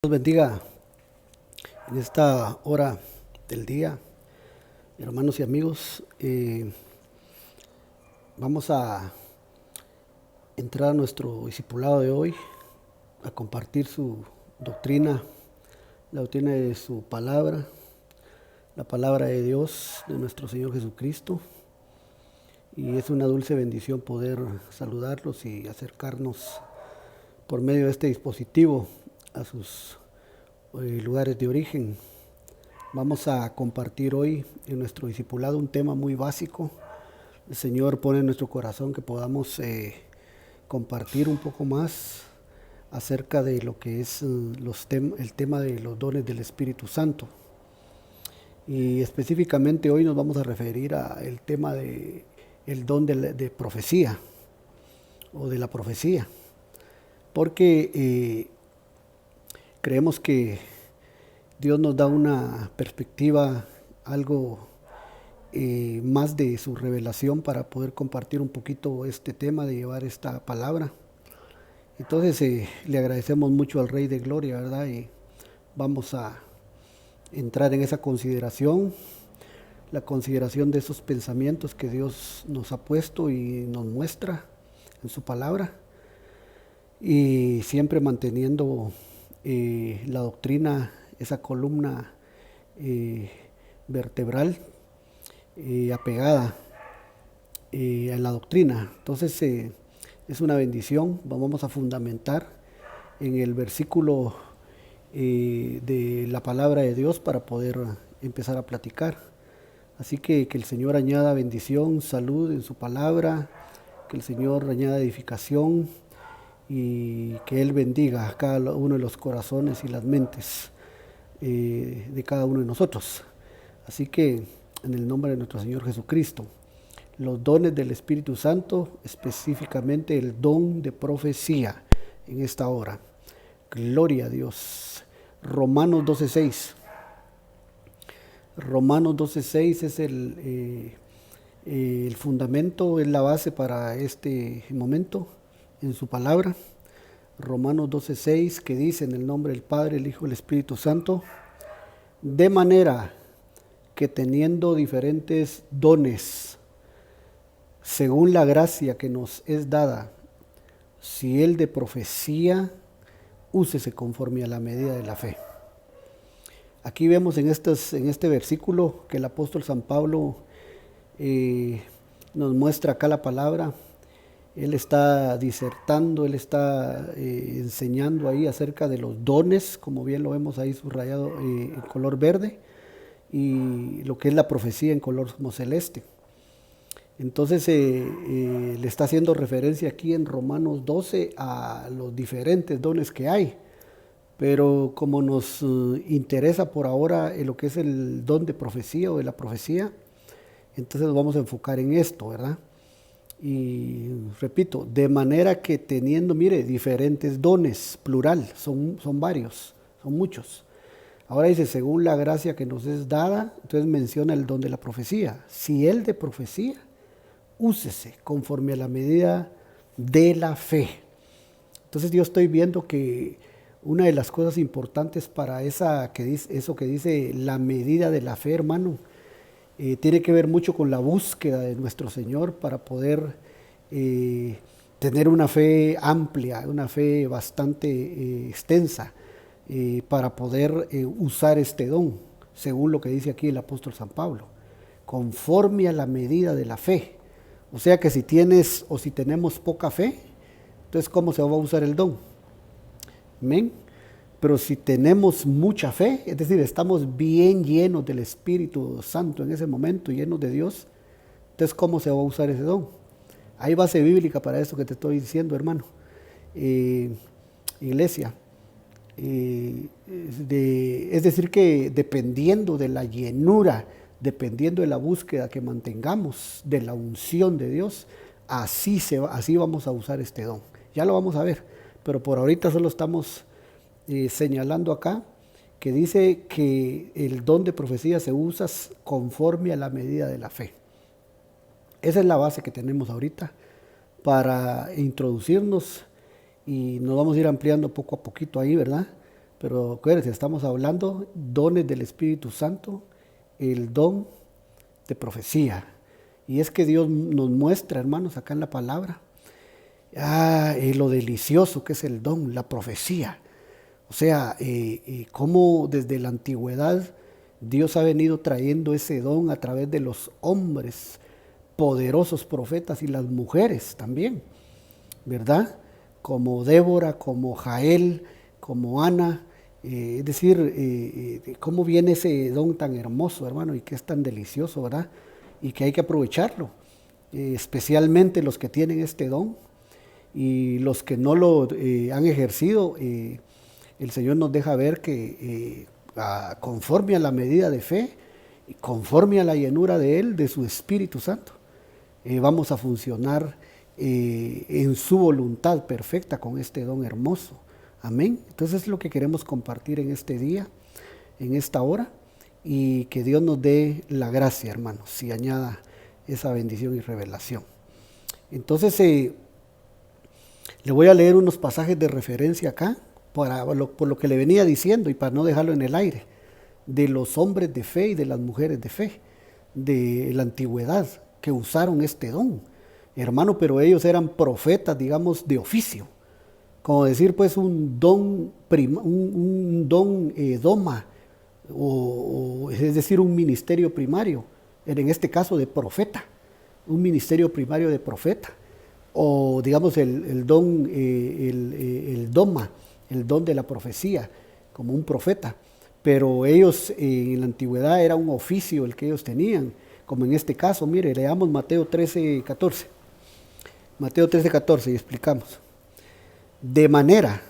Dios bendiga en esta hora del día, hermanos y amigos. Vamos a entrar a nuestro discipulado de hoy, a compartir su doctrina, la doctrina de su palabra, la palabra de Dios, de nuestro Señor Jesucristo. Y es una dulce bendición poder saludarlos y acercarnos por medio de este dispositivo a sus lugares de origen. Vamos a compartir hoy en nuestro discipulado un tema muy básico. El Señor pone en nuestro corazón que podamos compartir un poco más acerca de lo que es el tema de los dones del Espíritu Santo. Y específicamente hoy nos vamos a referir al tema de el don de profecía o de la profecía, porque creemos que Dios nos da una perspectiva algo más de su revelación para poder compartir un poquito este tema, de llevar esta palabra. Entonces le agradecemos mucho al Rey de Gloria, ¿verdad? Y vamos a entrar en esa consideración, la consideración de esos pensamientos que Dios nos ha puesto y nos muestra en su palabra, y siempre manteniendo la doctrina, esa columna vertebral apegada a la doctrina. Entonces es una bendición. Vamos a fundamentar en el versículo de la palabra de Dios para poder empezar a platicar. Así que el Señor añada bendición, salud en su palabra, que el Señor añada edificación y que Él bendiga a cada uno de los corazones y las mentes de cada uno de nosotros. Así que en el nombre de nuestro Señor Jesucristo, los dones del Espíritu Santo, específicamente el don de profecía en esta hora. Gloria a Dios. Romanos 12:6. Romanos 12:6 es el fundamento, es la base para este momento en su palabra. Romanos 12:6, que dice: en el nombre del Padre, el Hijo y el Espíritu Santo, de manera que teniendo diferentes dones, según la gracia que nos es dada, si el de profecía, úsese conforme a la medida de la fe. Aquí vemos en este versículo que el apóstol San Pablo nos muestra acá la palabra. Él está disertando, él está enseñando ahí acerca de los dones, como bien lo vemos ahí subrayado en color verde, y lo que es la profecía en color como celeste. Entonces le está haciendo referencia aquí en Romanos 12 a los diferentes dones que hay. Pero como nos interesa por ahora lo que es el don de profecía o de la profecía, entonces nos vamos a enfocar en esto, ¿verdad? Y repito, de manera que teniendo, mire, diferentes dones, plural, son varios, son muchos. Ahora dice, según la gracia que nos es dada, entonces menciona el don de la profecía. Si el de profecía, úsese conforme a la medida de la fe. Entonces yo estoy viendo que una de las cosas importantes para eso que dice la medida de la fe, hermano, tiene que ver mucho con la búsqueda de nuestro Señor para poder tener una fe amplia, una fe bastante extensa, para poder usar este don, según lo que dice aquí el apóstol San Pablo, conforme a la medida de la fe. O sea que si tienes o si tenemos poca fe, entonces ¿cómo se va a usar el don? Amén. Pero si tenemos mucha fe, es decir, estamos bien llenos del Espíritu Santo en ese momento, llenos de Dios, entonces ¿cómo se va a usar ese don? Hay base bíblica para eso que te estoy diciendo, hermano. Iglesia. Es decir, que dependiendo de la llenura, dependiendo de la búsqueda que mantengamos de la unción de Dios, así vamos a usar este don. Ya lo vamos a ver, pero por ahorita solo estamos señalando acá que dice que el don de profecía se usa conforme a la medida de la fe. Esa es la base que tenemos ahorita para introducirnos, y nos vamos a ir ampliando poco a poquito ahí, ¿verdad? pero acuérdense, estamos hablando dones del Espíritu Santo, el don de profecía. Y es que Dios nos muestra, hermanos, acá en la palabra, lo delicioso que es el don, la profecía. O sea, cómo desde la antigüedad Dios ha venido trayendo ese don a través de los hombres, poderosos profetas y las mujeres también, ¿verdad? Como Débora, como Jael, como Ana. Es decir, cómo viene ese don tan hermoso, hermano, y que es tan delicioso, ¿verdad? Y que hay que aprovecharlo, especialmente los que tienen este don y los que no lo han ejercido. El Señor nos deja ver que conforme a la medida de fe, conforme a la llenura de Él, de su Espíritu Santo, vamos a funcionar en su voluntad perfecta con este don hermoso. Amén. Entonces es lo que queremos compartir en este día, en esta hora, y que Dios nos dé la gracia, hermanos, y añada esa bendición y revelación. Entonces, le voy a leer unos pasajes de referencia acá, por lo que le venía diciendo y para no dejarlo en el aire, de los hombres de fe y de las mujeres de fe, de la antigüedad, que usaron este don, hermano, pero ellos eran profetas, digamos, de oficio, como decir pues un don doma, es decir, un ministerio primario, en este caso de profeta, un ministerio primario de profeta, o digamos el don, el doma, el don de la profecía, como un profeta. Pero ellos en la antigüedad era un oficio el que ellos tenían, como en este caso. Mire, leamos Mateo 13:14. Mateo 13:14 y explicamos. De manera,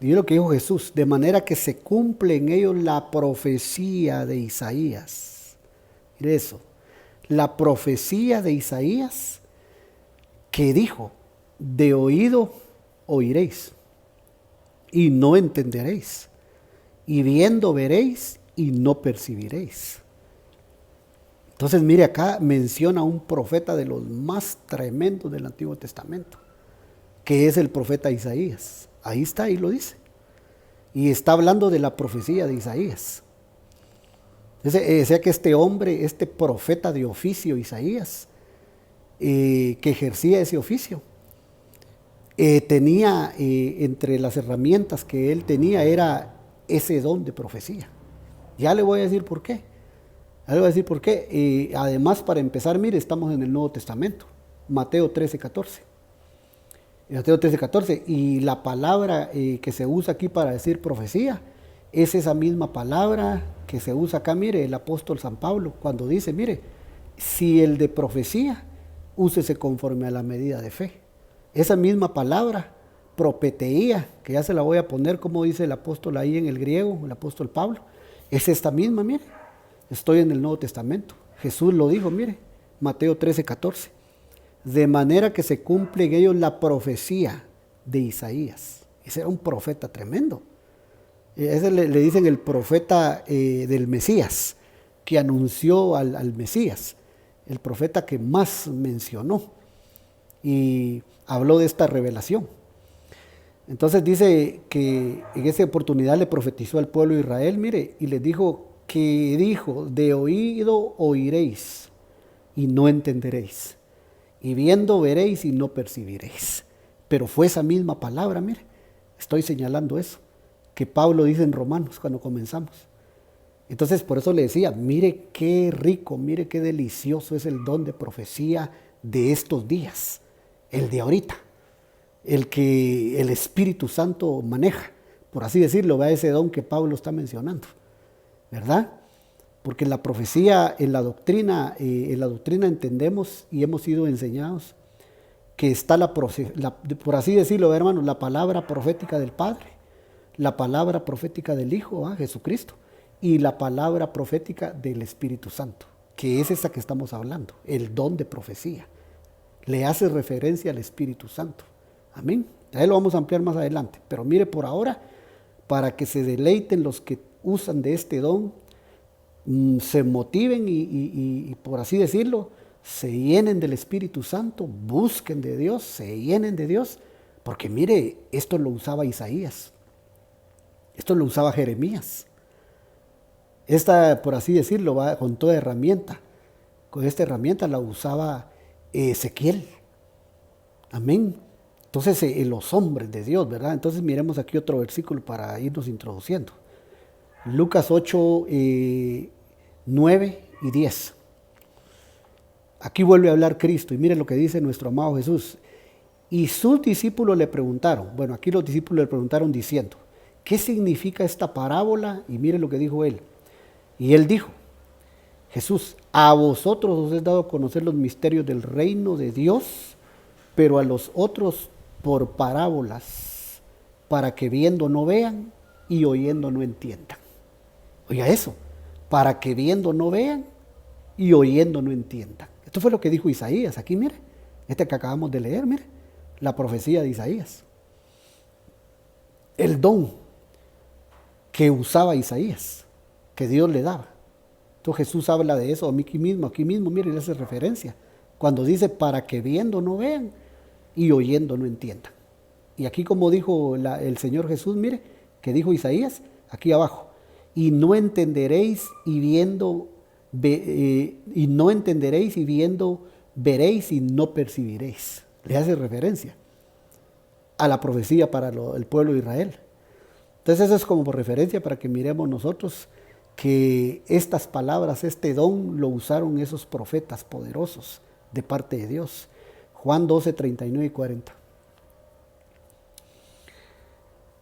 y lo que dijo Jesús, de manera que se cumple en ellos la profecía de Isaías. Mire eso, la profecía de Isaías que dijo, de oído oiréis y no entenderéis, y viendo veréis y no percibiréis. Entonces mire, acá menciona un profeta de los más tremendos del Antiguo Testamento, que es el profeta Isaías. Ahí está, ahí lo dice. Y está hablando de la profecía de Isaías. O sea que este hombre, este profeta de oficio, Isaías, que ejercía ese oficio, tenía entre las herramientas que él tenía era ese don de profecía. Ya le voy a decir por qué. Además, para empezar, mire, estamos en el Nuevo Testamento, Mateo 13:14. Mateo 13:14, y la palabra que se usa aquí para decir profecía es esa misma palabra que se usa acá, mire, el apóstol San Pablo, cuando dice, mire, si el de profecía, úsese conforme a la medida de fe. Esa misma palabra, propeteía, que ya se la voy a poner como dice el apóstol ahí en el griego, el apóstol Pablo, es esta misma, mire, estoy en el Nuevo Testamento. Jesús lo dijo, mire, Mateo 13:14. De manera que se cumple en ellos la profecía de Isaías. Ese era un profeta tremendo. Ese le dicen el profeta del Mesías, que anunció al Mesías, el profeta que más mencionó y habló de esta revelación. Entonces dice que en esa oportunidad le profetizó al pueblo de Israel, mire, y les dijo que dijo, de oído oiréis y no entenderéis, y viendo veréis y no percibiréis. Pero fue esa misma palabra, mire, estoy señalando eso, que Pablo dice en Romanos cuando comenzamos. Entonces por eso le decía, mire qué rico, mire qué delicioso es el don de profecía de estos días, el de ahorita, el que el Espíritu Santo maneja, por así decirlo, vea ese don que Pablo está mencionando, ¿verdad? Porque en la profecía, en la doctrina entendemos y hemos sido enseñados que está por así decirlo, hermanos, la palabra profética del Padre, la palabra profética del Hijo, Jesucristo, y la palabra profética del Espíritu Santo, que es esa que estamos hablando, el don de profecía. Le hace referencia al Espíritu Santo. Amén. Ahí lo vamos a ampliar más adelante. Pero mire, por ahora, para que se deleiten los que usan de este don, se motiven y por así decirlo, se llenen del Espíritu Santo, busquen de Dios, se llenen de Dios, porque mire, esto lo usaba Isaías. Esto lo usaba Jeremías. Esta, por así decirlo, va con toda herramienta. Con esta herramienta la usaba Ezequiel. Amén. Entonces, los hombres de Dios, ¿verdad? Entonces, miremos aquí otro versículo para irnos introduciendo. Lucas 8, 9 y 10. Aquí vuelve a hablar Cristo y mire lo que dice nuestro amado Jesús. Y sus discípulos le preguntaron, bueno, aquí los discípulos le preguntaron diciendo, ¿qué significa esta parábola? Y mire lo que dijo él. Y él dijo, Jesús, a vosotros os he dado a conocer los misterios del reino de Dios, pero a los otros por parábolas, para que viendo no vean y oyendo no entiendan. Oiga eso, para que viendo no vean y oyendo no entiendan. Esto fue lo que dijo Isaías, aquí mire, este que acabamos de leer, mire, la profecía de Isaías. El don que usaba Isaías, que Dios le daba. Entonces Jesús habla de eso aquí mismo, mire, le hace referencia. Cuando dice, para que viendo no vean y oyendo no entiendan. Y aquí como dijo el Señor Jesús, mire, que dijo Isaías, aquí abajo, y no entenderéis y viendo, y no entenderéis y viendo veréis y no percibiréis. Le hace referencia a la profecía para el pueblo de Israel. Entonces eso es como por referencia para que miremos nosotros que estas palabras, este don, lo usaron esos profetas poderosos de parte de Dios. Juan 12, 39 y 40.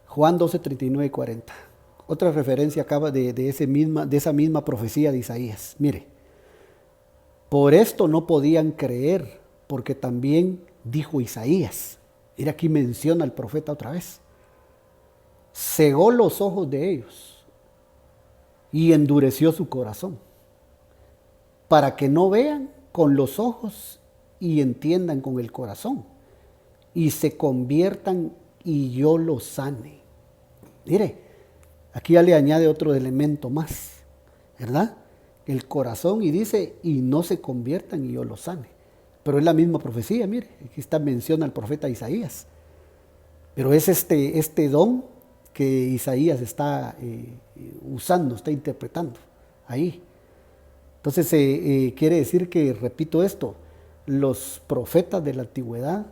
Juan 12, 39 y 40. Otra referencia acaba de esa misma profecía de Isaías. Mire, por esto no podían creer, porque también dijo Isaías. Mira, aquí menciona al profeta otra vez. Cegó los ojos de ellos y endureció su corazón, para que no vean con los ojos y entiendan con el corazón, y se conviertan y yo los sane. Mire, aquí ya le añade otro elemento más, ¿verdad? El corazón, y dice, y no se conviertan y yo los sane. Pero es la misma profecía, mire, aquí está menciona al profeta Isaías. Pero es este don que Isaías está usando, está interpretando ahí. Entonces quiere decir que, repito esto, los profetas de la antigüedad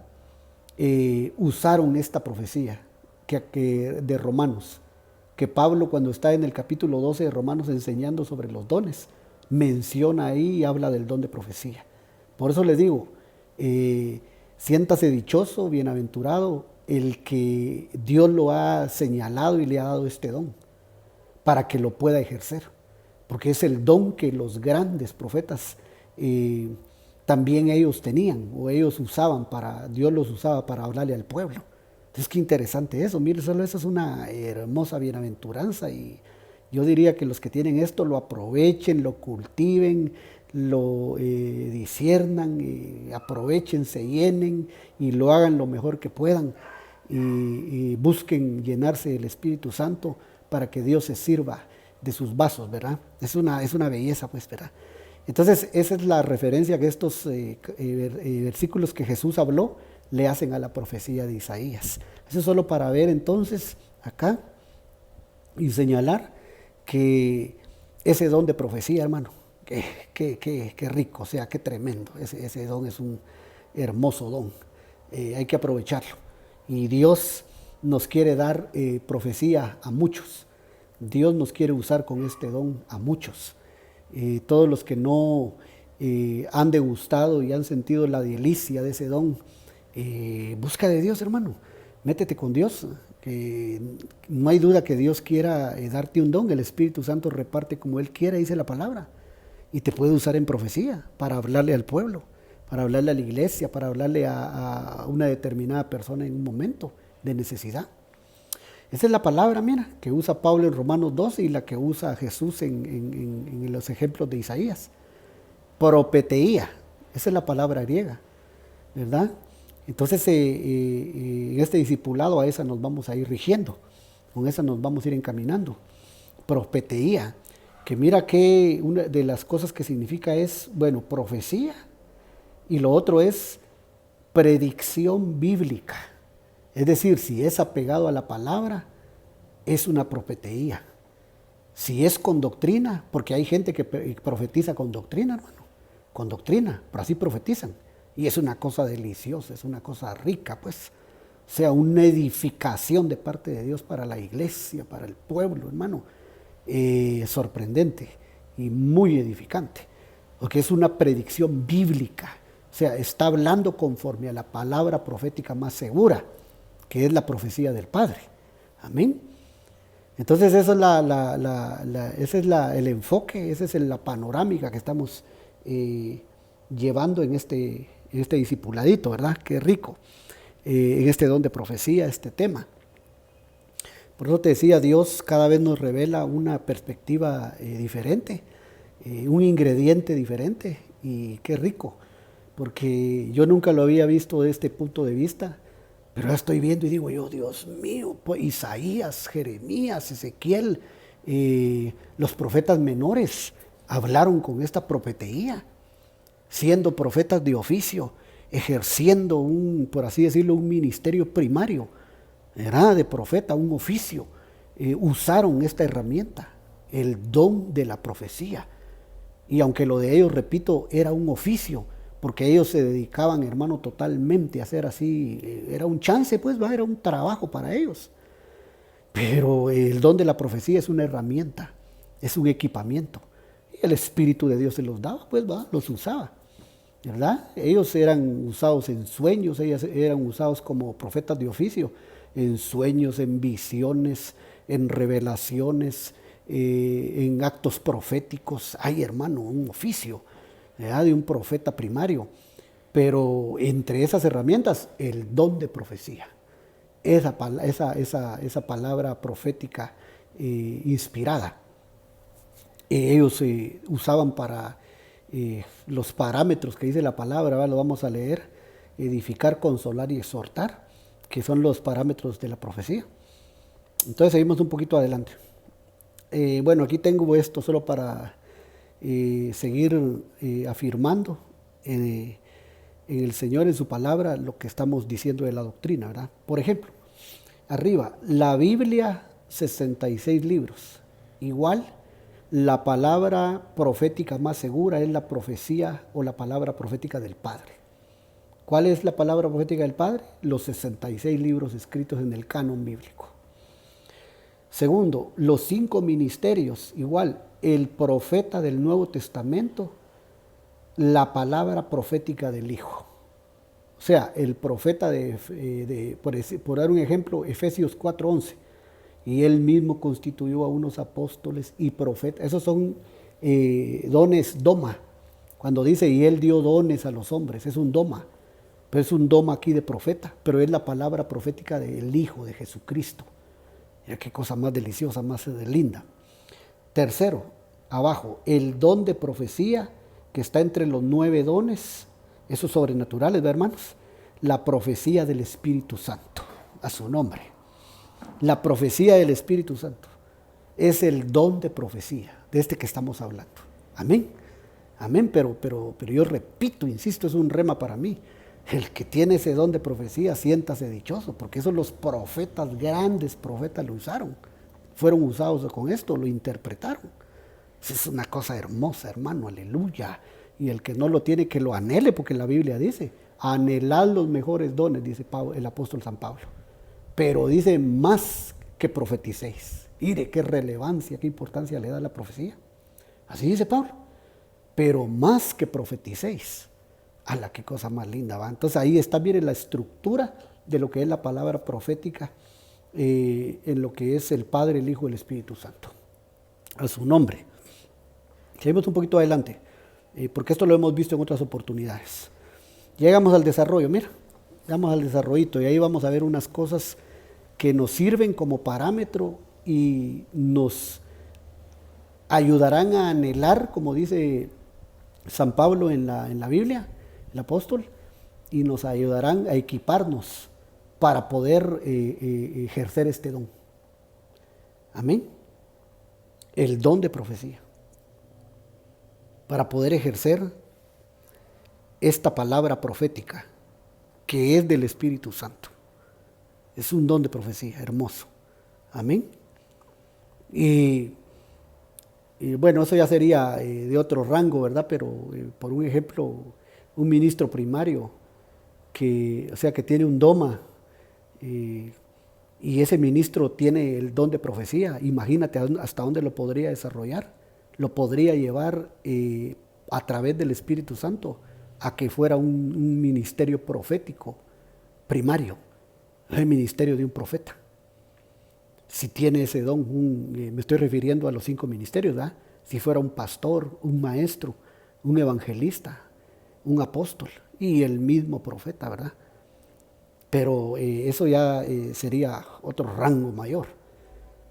usaron esta profecía de Romanos, que Pablo, cuando está en el capítulo 12 de Romanos enseñando sobre los dones, menciona ahí y habla del don de profecía. Por eso les digo, siéntase dichoso, bienaventurado, el que Dios lo ha señalado y le ha dado este don, para que lo pueda ejercer, porque es el don que los grandes profetas también ellos tenían, o ellos usaban Dios los usaba para hablarle al pueblo. Entonces qué interesante eso, mire, solo eso es una hermosa bienaventuranza, y yo diría que los que tienen esto lo aprovechen, lo cultiven, lo disciernan, aprovechen, se llenen y lo hagan lo mejor que puedan, y busquen llenarse del Espíritu Santo para que Dios se sirva de sus vasos, ¿verdad? Es una belleza, pues, ¿verdad? Entonces esa es la referencia que estos versículos que Jesús habló le hacen a la profecía de Isaías. Eso es solo para ver entonces acá y señalar que ese don de profecía, hermano, qué rico, o sea, qué tremendo. Ese don es un hermoso don. Hay que aprovecharlo. Y Dios nos quiere dar profecía a muchos. Dios nos quiere usar con este don a muchos. Todos los que no han degustado y han sentido la delicia de ese don, busca de Dios, hermano. Métete con Dios, que no hay duda que Dios quiera darte un don. El Espíritu Santo reparte como Él quiera, dice la palabra, y te puede usar en profecía para hablarle al pueblo, para hablarle a la iglesia, para hablarle a una determinada persona en un momento de necesidad. Esa es la palabra, mira, que usa Pablo en Romanos 12 y la que usa Jesús en los ejemplos de Isaías. Propeteía, esa es la palabra griega, ¿verdad? Entonces, en este discipulado a esa nos vamos a ir rigiendo, con esa nos vamos a ir encaminando. Profeteía, que mira que una de las cosas que significa es, bueno, profecía, y lo otro es predicción bíblica. Es decir, si es apegado a la palabra, es una profecía. Si es con doctrina, porque hay gente que profetiza con doctrina, hermano, con doctrina, pero así profetizan. Y es una cosa deliciosa, es una cosa rica, pues. O sea, una edificación de parte de Dios para la iglesia, para el pueblo, hermano. Sorprendente y muy edificante, porque es una predicción bíblica. O sea, está hablando conforme a la palabra profética más segura, que es la profecía del Padre. Amén. Entonces eso es ese es el enfoque, esa es la panorámica que estamos llevando en este discipuladito, ¿verdad? Qué rico, en este don de profecía, este tema. Por eso te decía, Dios cada vez nos revela una perspectiva diferente, un ingrediente diferente, y qué rico, porque yo nunca lo había visto desde este punto de vista. Pero ya estoy viendo y digo yo, Dios mío, pues Isaías, Jeremías, Ezequiel, los profetas menores hablaron con esta profecía, siendo profetas de oficio, ejerciendo por así decirlo, un ministerio primario, era de profeta, un oficio. Usaron esta herramienta, el don de la profecía. Y aunque lo de ellos, repito, era un oficio, porque ellos se dedicaban, hermano, totalmente a hacer así, era un chance, pues, era un trabajo para ellos. Pero el don de la profecía es una herramienta, es un equipamiento. Y el Espíritu de Dios se los daba, pues, los usaba, ¿verdad? Ellos eran usados en sueños, ellos eran usados como profetas de oficio, en sueños, en visiones, en revelaciones, en actos proféticos. Ay, hermano, un oficio, ¿verdad?, de un profeta primario. Pero entre esas herramientas, el don de profecía, esa palabra profética inspirada, ellos usaban para los parámetros que dice la palabra, ¿verdad? Lo vamos a leer: edificar, consolar y exhortar, que son los parámetros de la profecía. Entonces seguimos un poquito adelante. Bueno, aquí tengo esto solo para seguir afirmando en el Señor, en su palabra, lo que estamos diciendo de la doctrina, ¿verdad? Por ejemplo, arriba, la Biblia, 66 libros. Igual, la palabra profética más segura es la profecía o la palabra profética del Padre. ¿Cuál es la palabra profética del Padre? Los 66 libros escritos en el canon bíblico. Segundo, los 5 ministerios, igual, el profeta del Nuevo Testamento, la palabra profética del Hijo. O sea, el profeta por dar un ejemplo, Efesios 4:11, y él mismo constituyó a unos apóstoles y profetas. Esos son dones, doma. Cuando dice, y él dio dones a los hombres, es un doma. Pero es un doma aquí de profeta, pero es la palabra profética del Hijo, de Jesucristo. Mira qué cosa más deliciosa, más linda. Tercero, abajo, el don de profecía, que está entre los 9 dones, esos sobrenaturales, ¿verdad, hermanos? La profecía del Espíritu Santo, a su nombre. La profecía del Espíritu Santo es el don de profecía, de este que estamos hablando. Amén. Amén, pero yo repito, insisto, es un rema para mí. El que tiene ese don de profecía, siéntase dichoso, porque esos los profetas, grandes profetas, lo usaron. Fueron usados con esto, lo interpretaron. Es una cosa hermosa, hermano, aleluya. Y el que no lo tiene, que lo anhele, porque la Biblia dice, anhelad los mejores dones, dice el apóstol San Pablo. Pero dice, más que profeticéis. Mire qué relevancia, qué importancia le da la profecía. Así dice Pablo. Pero más que profeticéis. ¡Hala, qué cosa más linda! ¿Va? Entonces ahí está, mire, la estructura de lo que es la palabra profética en lo que es el Padre, el Hijo y el Espíritu Santo. A su nombre. Seguimos un poquito adelante, porque esto lo hemos visto en otras oportunidades. Llegamos al desarrollo, mira, llegamos al desarrollito y ahí vamos a ver unas cosas que nos sirven como parámetro y nos ayudarán a anhelar, como dice San Pablo en la Biblia, el apóstol, y nos ayudarán a equiparnos para poder ejercer este don. Amén. El don de profecía. Para poder ejercer esta palabra profética que es del Espíritu Santo. Es un don de profecía hermoso. Amén. Y, y bueno, eso ya sería de otro rango, ¿verdad? Pero por un ejemplo, un ministro primario que, o sea, que tiene un doma, eh, y ese ministro tiene el don de profecía, imagínate hasta dónde lo podría desarrollar, lo podría llevar a través del Espíritu Santo a que fuera un ministerio profético primario, el ministerio de un profeta. Si tiene ese don, me estoy refiriendo a los 5 ministerios, ¿verdad? Si fuera un pastor, un maestro, un evangelista, un apóstol y el mismo profeta, ¿verdad? Pero eso ya sería otro rango mayor.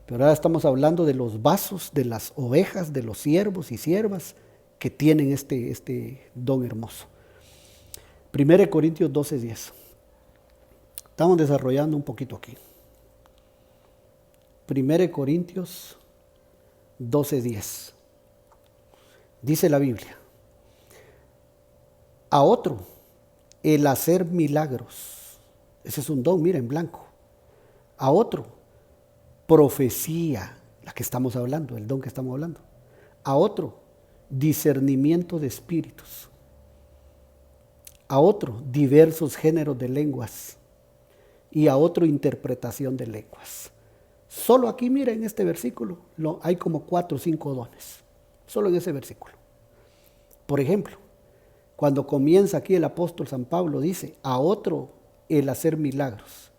Pero ahora estamos hablando de los vasos, de las ovejas, de los siervos y siervas que tienen este don hermoso. 1 Corintios 12:10. Estamos desarrollando un poquito aquí. 1 Corintios 12:10. Dice la Biblia: a otro el hacer milagros. Ese es un don, mira, en blanco. A otro, profecía, la que estamos hablando, el don que estamos hablando. A otro, discernimiento de espíritus. A otro, diversos géneros de lenguas. Y a otro, interpretación de lenguas. Solo aquí, mira, en este versículo, hay como 4 o 5 dones. Solo en ese versículo. Por ejemplo, cuando comienza aquí el apóstol San Pablo, dice, a otro el hacer milagros.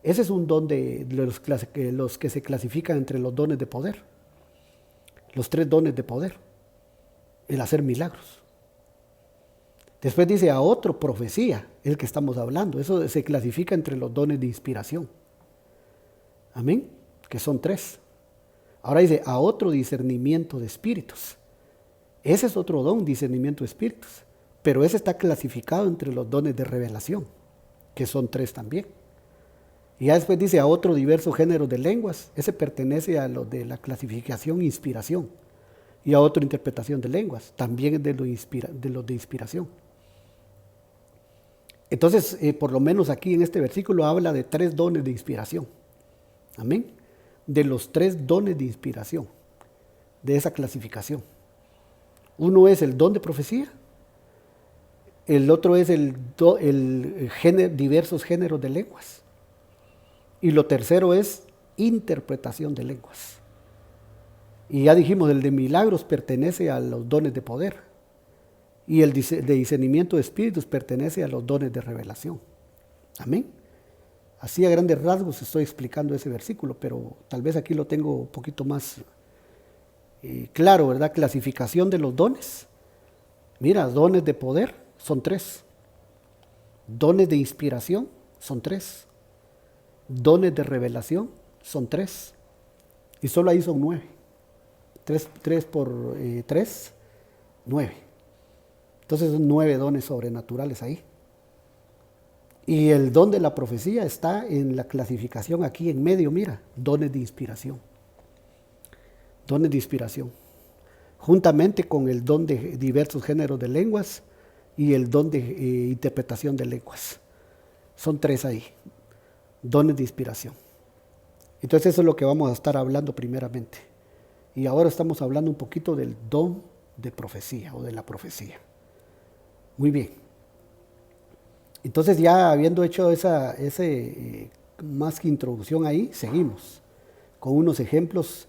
Ese es un don de los que se clasifican entre los dones de poder. Los 3 dones de poder. El hacer milagros. Después dice a otro profecía, el que estamos hablando. Eso se clasifica entre los dones de inspiración. Amén. Que son 3. Ahora dice a otro discernimiento de espíritus. Ese es otro don, discernimiento de espíritus. Pero ese está clasificado entre los dones de revelación, que son 3 también. Y ya después dice a otro diversos géneros de lenguas. Ese pertenece a los de la clasificación inspiración. Y a otro interpretación de lenguas. También es de los de inspiración. Entonces, por lo menos aquí en este versículo habla de 3 dones de inspiración. Amén. De los 3 dones de inspiración, de esa clasificación. Uno es el don de profecía, el otro es diversos géneros de lenguas, y lo tercero es interpretación de lenguas. Y ya dijimos, el de milagros pertenece a los dones de poder, y el de discernimiento de espíritus pertenece a los dones de revelación. Amén. Así a grandes rasgos estoy explicando ese versículo, pero tal vez aquí lo tengo un poquito más claro, ¿verdad? Clasificación de los dones. Mira, dones de poder son 3. Dones de inspiración son 3. Dones de revelación son 3. Y solo ahí son 9. 3 por 3, 9. Entonces son 9 dones sobrenaturales ahí. Y el don de la profecía está en la clasificación aquí en medio, mira, dones de inspiración. Dones de inspiración. Juntamente con el don de diversos géneros de lenguas y el don de interpretación de lenguas. Son 3 ahí. Dones de inspiración. Entonces eso es lo que vamos a estar hablando primeramente. Y ahora estamos hablando un poquito del don de profecía o de la profecía. Muy bien. Entonces ya habiendo hecho más que introducción ahí, seguimos con unos ejemplos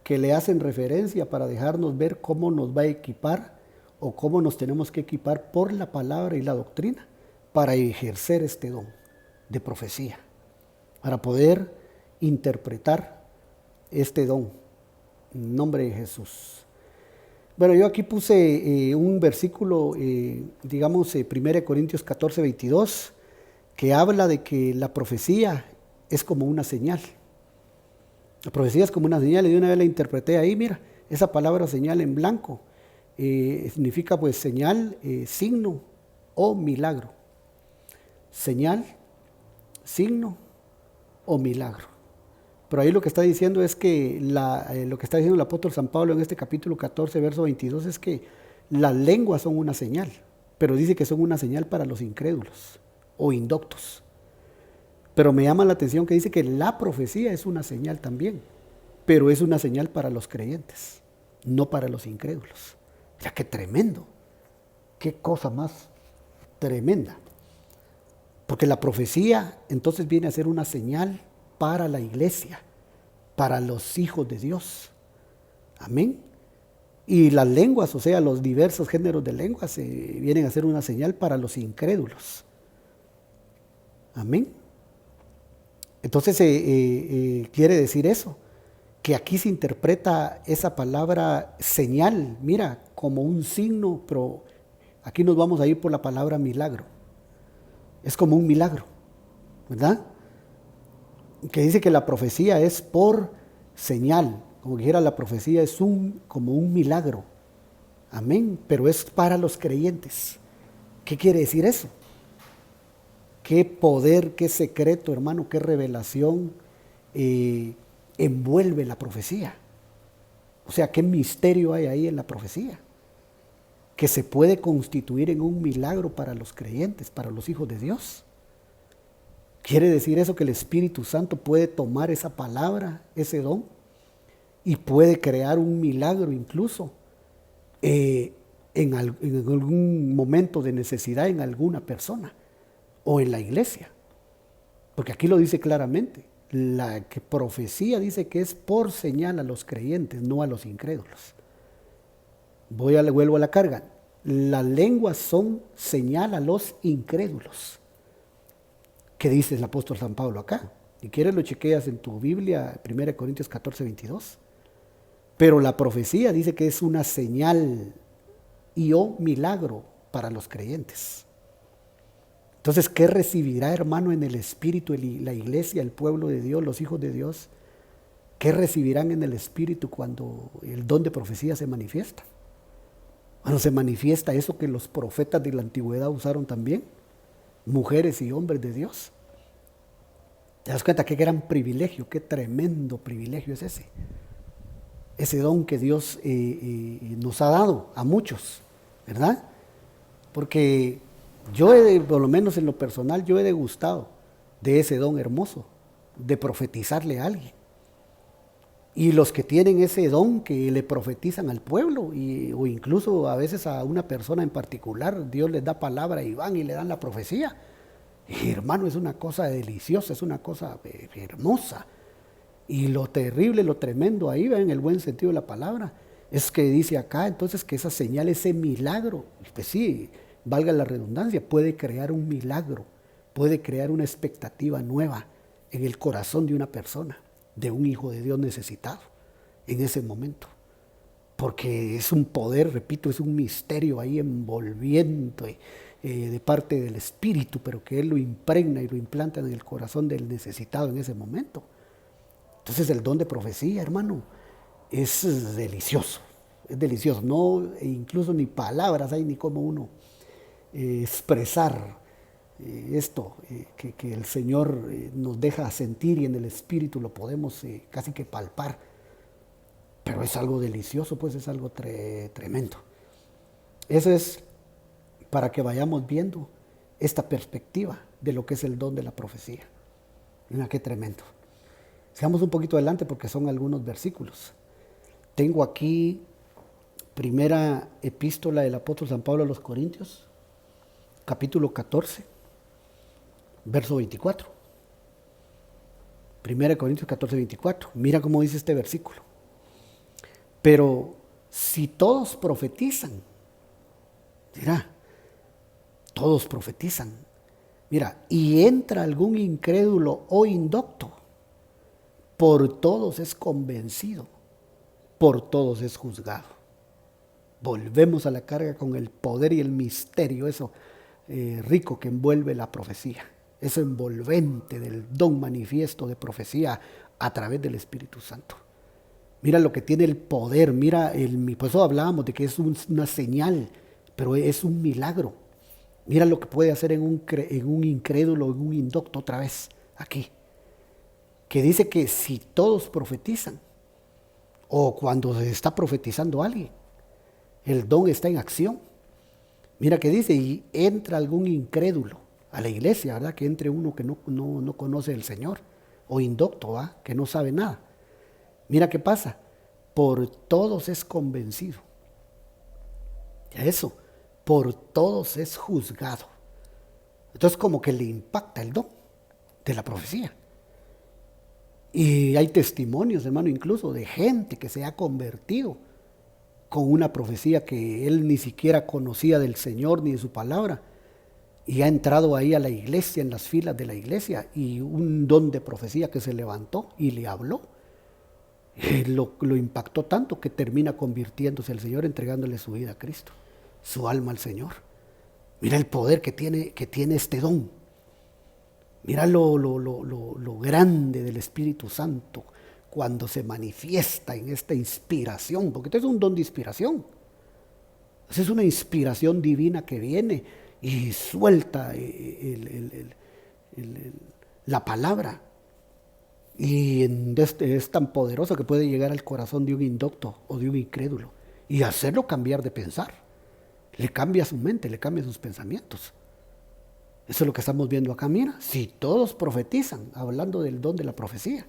que le hacen referencia para dejarnos ver cómo nos va a equipar o cómo nos tenemos que equipar por la palabra y la doctrina para ejercer este don de profecía, para poder interpretar este don en nombre de Jesús. Bueno, yo aquí puse un versículo, digamos, 1 Corintios 14:22, que habla de que la profecía es como una señal. La profecía es como una señal, y de una vez la interpreté ahí, mira, esa palabra señal en blanco significa pues señal, signo o milagro. Señal, signo o milagro. Pero ahí lo que está diciendo es que lo que está diciendo el apóstol San Pablo en este capítulo 14, verso 22, es que las lenguas son una señal, pero dice que son una señal para los incrédulos o indoctos. Pero me llama la atención que dice que la profecía es una señal también pero es una señal para los creyentes, no para los incrédulos. Ya qué tremendo, qué cosa más tremenda. Porque la profecía entonces viene a ser una señal para la iglesia, para los hijos de Dios. Amén. Y las lenguas, o sea, los diversos géneros de lenguas, vienen a ser una señal para los incrédulos. Amén. Entonces, quiere decir eso, que aquí se interpreta esa palabra señal, mira, como un signo, pero aquí nos vamos a ir por la palabra milagro. Es como un milagro, ¿verdad? Que dice que la profecía es por señal, como dijera, la profecía es como un milagro. Amén, pero es para los creyentes. ¿Qué quiere decir eso? Qué poder, qué secreto, hermano, qué revelación envuelve la profecía. O sea, qué misterio hay ahí en la profecía, que se puede constituir en un milagro para los creyentes, para los hijos de Dios. Quiere decir eso, que el Espíritu Santo puede tomar esa palabra, ese don, y puede crear un milagro incluso en algún momento de necesidad en alguna persona o en la iglesia. Porque aquí lo dice claramente, la que profecía dice que es por señal a los creyentes, no a los incrédulos. Vuelvo a la carga. Las lenguas son señal a los incrédulos. ¿Qué dice el apóstol San Pablo acá? Si quieres lo chequeas en tu Biblia, 1 Corintios 14, 22. Pero la profecía dice que es una señal y o milagro para los creyentes. Entonces, ¿qué recibirá, hermano, en el Espíritu la iglesia, el pueblo de Dios, los hijos de Dios? ¿Qué recibirán en el Espíritu cuando el don de profecía se manifiesta? Bueno, se manifiesta eso que los profetas de la antigüedad usaron también, mujeres y hombres de Dios. ¿Te das cuenta qué gran privilegio, qué tremendo privilegio es ese? Ese don que Dios nos ha dado a muchos, ¿verdad? Porque yo por lo menos en lo personal, yo he degustado de ese don hermoso, de profetizarle a alguien. Y los que tienen ese don que le profetizan al pueblo, o incluso a veces a una persona en particular, Dios les da palabra y van y le dan la profecía. Y hermano, es una cosa deliciosa, es una cosa hermosa. Y lo terrible, lo tremendo ahí, en el buen sentido de la palabra, es que dice acá entonces que esa señal, ese milagro, pues sí, valga la redundancia, puede crear un milagro, puede crear una expectativa nueva en el corazón de una persona, de un hijo de Dios necesitado en ese momento. Porque es un poder, repito, es un misterio ahí envolviendo de parte del Espíritu, pero que Él lo impregna y lo implanta en el corazón del necesitado en ese momento. Entonces el don de profecía, hermano, es delicioso, no, incluso ni palabras hay ni cómo uno expresar esto que el Señor nos deja sentir, y en el Espíritu lo podemos casi que palpar, pero es algo delicioso, pues es algo tremendo. Eso es para que vayamos viendo esta perspectiva de lo que es el don de la profecía. Mira qué tremendo. Sigamos un poquito adelante porque son algunos versículos. Tengo aquí primera epístola del apóstol San Pablo a los Corintios, capítulo 14, verso 24. Primera Corintios 14, 24. Mira cómo dice este versículo. Pero si todos profetizan, mira, todos profetizan, mira, y entra algún incrédulo o indocto, por todos es convencido, por todos es juzgado. Volvemos a la carga con el poder y el misterio, eso rico que envuelve la profecía, eso envolvente del don manifiesto de profecía a través del Espíritu Santo. Mira lo que tiene el poder, mira, por eso hablábamos de que es una señal, pero es un milagro. Mira lo que puede hacer en un incrédulo, en un indocto otra vez, aquí. Que dice que si todos profetizan, o cuando se está profetizando a alguien, el don está en acción. Mira que dice, y entra algún incrédulo a la iglesia, ¿verdad? Que entre uno que no conoce al Señor, o indocto, ¿verdad? Que no sabe nada. Mira qué pasa, por todos es convencido. Ya eso, por todos es juzgado. Entonces como que le impacta el don de la profecía. Y hay testimonios, hermano, incluso de gente que se ha convertido con una profecía que él ni siquiera conocía del Señor ni de su palabra, y ha entrado ahí a la iglesia, en las filas de la iglesia, y un don de profecía que se levantó y le habló. Lo impactó tanto que termina convirtiéndose el Señor, entregándole su vida a Cristo, su alma al Señor. Mira el poder que tiene este don. Mira lo grande del Espíritu Santo cuando se manifiesta en esta inspiración, porque esto es un don de inspiración. Esa es una inspiración divina que viene y suelta la palabra. Y es tan poderoso que puede llegar al corazón de un indocto o de un incrédulo y hacerlo cambiar de pensar. Le cambia su mente, le cambia sus pensamientos. Eso es lo que estamos viendo acá. Mira, si todos profetizan, hablando del don de la profecía.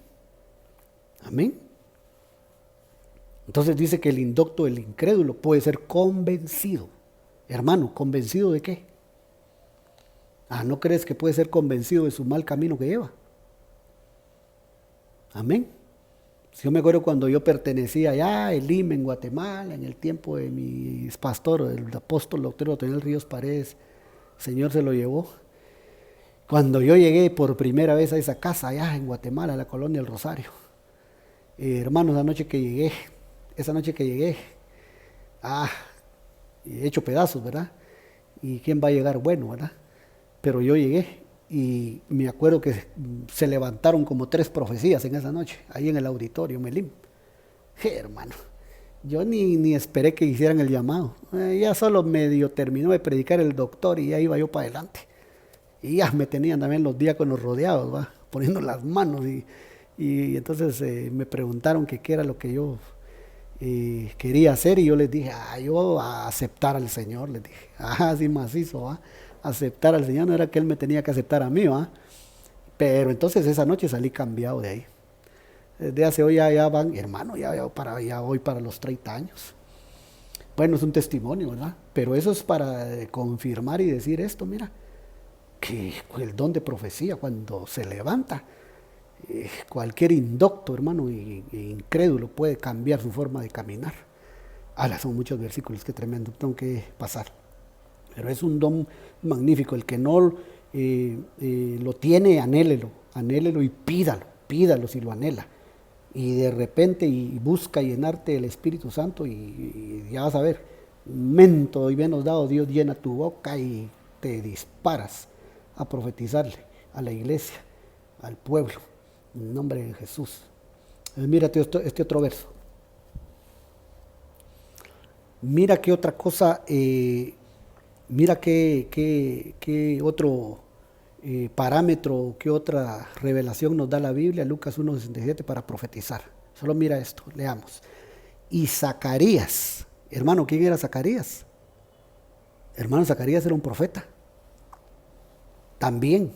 Amén. Entonces dice que el indocto, el incrédulo, puede ser convencido. Hermano, ¿convencido de qué? ¿No crees que puede ser convencido de su mal camino que lleva? Amén. Si yo me acuerdo cuando yo pertenecía allá a Lima, en Guatemala, en el tiempo de mi pastor, el apóstol doctor Otoniel Ríos Paredes, el Señor se lo llevó. Cuando yo llegué por primera vez a esa casa allá en Guatemala, la colonia El Rosario, hermanos, esa noche que llegué, he hecho pedazos, ¿verdad? ¿Y quién va a llegar bueno, verdad? Pero yo llegué y me acuerdo que se levantaron como 3 profecías en esa noche, ahí en el auditorio, Melim. Hermano, yo ni esperé que hicieran el llamado. Ya solo medio terminó de predicar el doctor y ya iba yo para adelante. Y ya me tenían también los diáconos rodeados, ¿va? Poniendo las manos. Y entonces me preguntaron que qué era lo que yo quería hacer. Y yo les dije, yo a aceptar al Señor, les dije. Así macizo, ¿va? Aceptar al Señor, no era que Él me tenía que aceptar a mí, ¿va? Pero entonces esa noche salí cambiado de ahí. Desde hace hoy ya van, hermano, ya voy para los 30 años. Bueno, es un testimonio, ¿verdad? Pero eso es para confirmar y decir esto, mira, que el don de profecía cuando se levanta, cualquier indocto, hermano, e incrédulo puede cambiar su forma de caminar. Son muchos versículos, qué tremendo, tengo que pasar. Pero es un don magnífico. El que no lo tiene, anhélelo y pídalo si lo anhela. Y de repente busca llenarte del Espíritu Santo y ya vas a ver, mento y bien nos dado, Dios llena tu boca y te disparas a profetizarle a la iglesia, al pueblo, en nombre de Jesús. Mírate este otro verso. Mira qué otra cosa, mira qué otro parámetro, qué otra revelación nos da la Biblia, Lucas 1:67, para profetizar. Solo mira esto, leamos. Y Zacarías, hermano, ¿quién era Zacarías? Hermano, Zacarías era un profeta. También.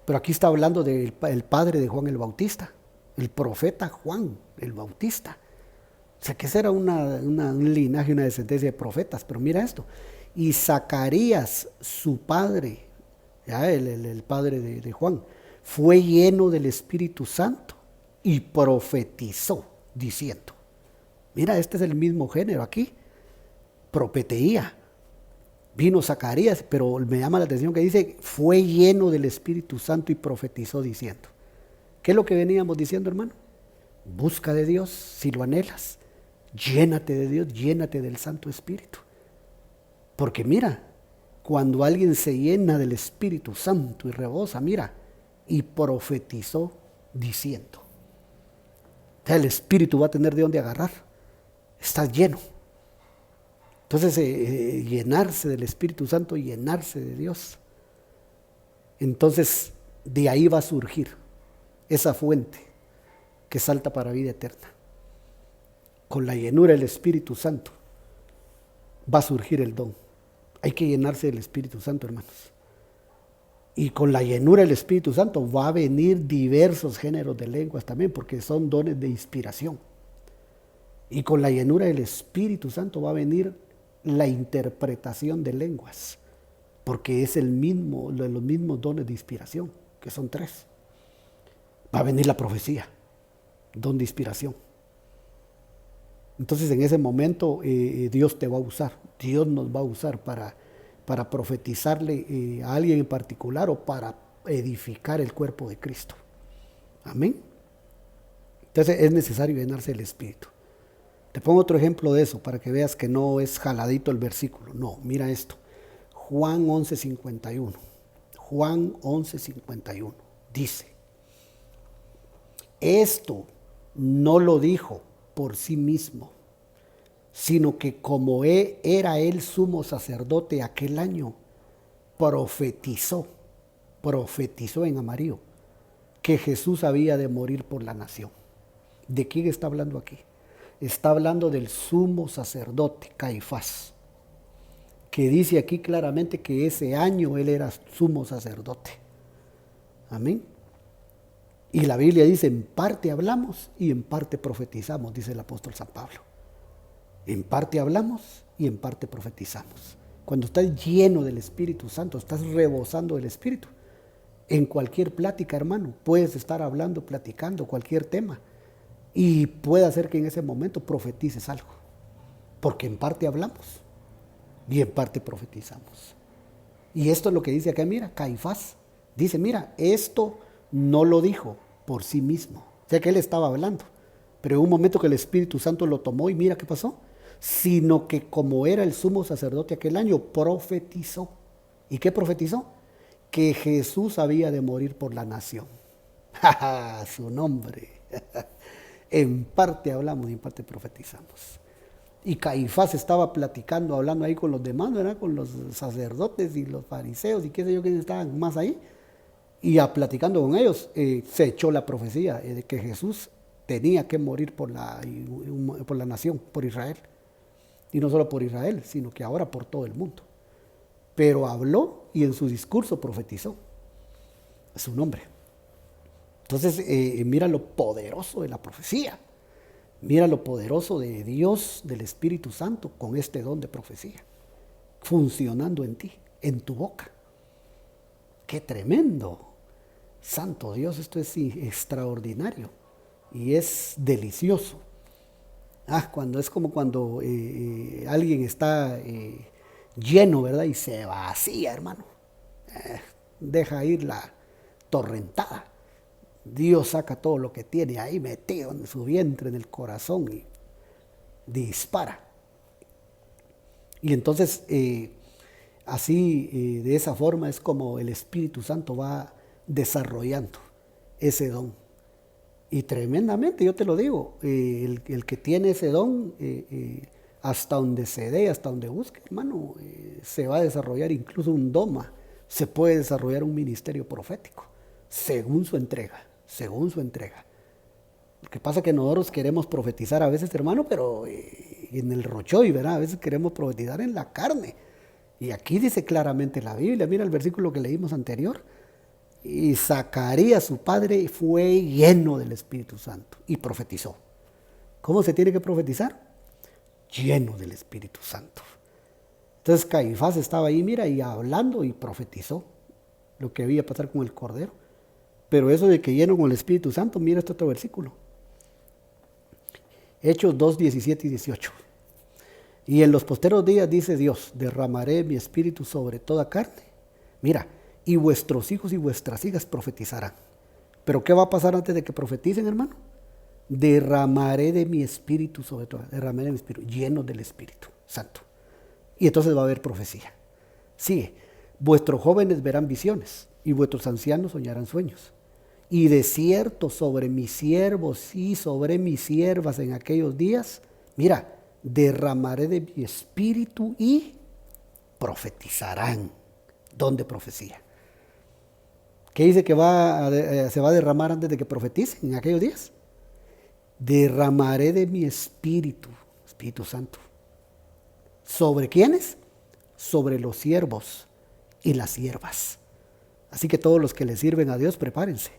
Pero aquí está hablando del padre de Juan el Bautista, el profeta Juan el Bautista. O sea que ese era un linaje, una descendencia de profetas. Pero mira esto. Y Zacarías, su padre, ya el padre de Juan, fue lleno del Espíritu Santo y profetizó diciendo. Mira, este es el mismo género aquí. Profetía. Vino Zacarías, pero me llama la atención que dice, fue lleno del Espíritu Santo y profetizó diciendo. ¿Qué es lo que veníamos diciendo, hermano? Busca de Dios si lo anhelas. Llénate de Dios, llénate del Santo Espíritu. Porque mira, cuando alguien se llena del Espíritu Santo y rebosa, mira, y profetizó diciendo. O sea, el Espíritu va a tener de dónde agarrar. Estás lleno. Entonces, llenarse del Espíritu Santo, llenarse de Dios. Entonces, de ahí va a surgir esa fuente que salta para vida eterna. Con la llenura del Espíritu Santo va a surgir el don. Hay que llenarse del Espíritu Santo, hermanos. Y con la llenura del Espíritu Santo va a venir diversos géneros de lenguas también, porque son dones de inspiración. Y con la llenura del Espíritu Santo va a venir la interpretación de lenguas, porque es los mismos dones de inspiración, que son 3. Va a venir la profecía, don de inspiración. Entonces en ese momento Dios te va a usar, Dios nos va a usar para profetizarle a alguien en particular o para edificar el cuerpo de Cristo. Amén. Entonces es necesario llenarse del Espíritu. Te pongo otro ejemplo de eso para que veas que no es jaladito el versículo. No, mira esto. Juan 11:51. Juan 11:51 dice: esto no lo dijo por sí mismo, sino que como era él sumo sacerdote aquel año, profetizó en amarillo, que Jesús había de morir por la nación. ¿De quién está hablando aquí? Está hablando del sumo sacerdote Caifás, que dice aquí claramente que ese año él era sumo sacerdote. Amén. Y la Biblia dice, en parte hablamos y en parte profetizamos, dice el apóstol San Pablo. En parte hablamos y en parte profetizamos. Cuando estás lleno del Espíritu Santo, estás rebosando del Espíritu. En cualquier plática, hermano, puedes estar hablando, platicando cualquier tema. Y puede ser que en ese momento profetices algo. Porque en parte hablamos y en parte profetizamos. Y esto es lo que dice acá, mira, Caifás. Dice, mira, esto no lo dijo por sí mismo. O sea que él estaba hablando. Pero en un momento que el Espíritu Santo lo tomó y mira qué pasó. Sino que como era el sumo sacerdote aquel año, profetizó. ¿Y qué profetizó? Que Jesús había de morir por la nación. Su nombre. En parte hablamos y en parte profetizamos. Y Caifás estaba platicando, hablando ahí con los demás, ¿verdad? Con los sacerdotes y los fariseos y qué sé yo quiénes estaban más ahí. Y platicando con ellos, se echó la profecía de que Jesús tenía que morir por la nación, por Israel. Y no solo por Israel, sino que ahora por todo el mundo. Pero habló y en su discurso profetizó su nombre. Entonces, mira lo poderoso de la profecía. Mira lo poderoso de Dios, del Espíritu Santo, con este don de profecía. Funcionando en ti, en tu boca. ¡Qué tremendo! Santo Dios, esto es extraordinario y es delicioso. Cuando es como cuando alguien está lleno, ¿verdad? Y se vacía, hermano. Deja ir la torrentada. Dios saca todo lo que tiene ahí metido en su vientre, en el corazón y dispara. Y entonces, así, de esa forma es como el Espíritu Santo va desarrollando ese don. Y tremendamente, yo te lo digo, el que tiene ese don, hasta donde se dé, hasta donde busque, hermano, se va a desarrollar incluso un doma, se puede desarrollar un ministerio profético, según su entrega. Lo que pasa es que nosotros queremos profetizar a veces, hermano, pero en el rochoy, ¿verdad? A veces queremos profetizar en la carne. Y aquí dice claramente la Biblia, mira el versículo que leímos anterior. Y Zacarías, su padre, fue lleno del Espíritu Santo y profetizó. ¿Cómo se tiene que profetizar? Lleno del Espíritu Santo. Entonces Caifás estaba ahí, mira, y hablando y profetizó lo que había pasar con el Cordero. Pero eso de que lleno con el Espíritu Santo, mira este otro versículo. Hechos 2, 17 y 18. Y en los posteros días, dice Dios, derramaré mi espíritu sobre toda carne. Mira, y vuestros hijos y vuestras hijas profetizarán. ¿Pero qué va a pasar antes de que profeticen, hermano? Derramaré de mi espíritu sobre todo, derramaré de mi espíritu, lleno del Espíritu Santo. Y entonces va a haber profecía. Sigue, vuestros jóvenes verán visiones y vuestros ancianos soñarán sueños. Y de cierto sobre mis siervos y sobre mis siervas en aquellos días, mira, derramaré de mi espíritu y profetizarán. Don de profecía. ¿Qué dice que se va a derramar antes de que profeticen en aquellos días? Derramaré de mi espíritu, Espíritu Santo. ¿Sobre quiénes? Sobre los siervos y las siervas. Así que todos los que le sirven a Dios, prepárense.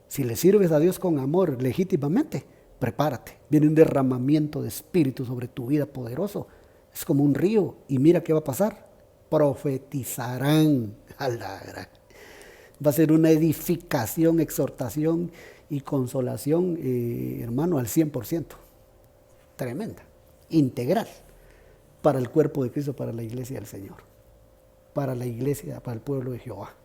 Si le sirves a Dios con amor legítimamente, prepárate. Viene un derramamiento de espíritu sobre tu vida poderoso. Es como un río. Y mira qué va a pasar. Profetizarán. Va a ser una edificación, exhortación y consolación, hermano, al 100%. Tremenda. Integral. Para el cuerpo de Cristo, para la iglesia del Señor. Para la iglesia, para el pueblo de Jehová.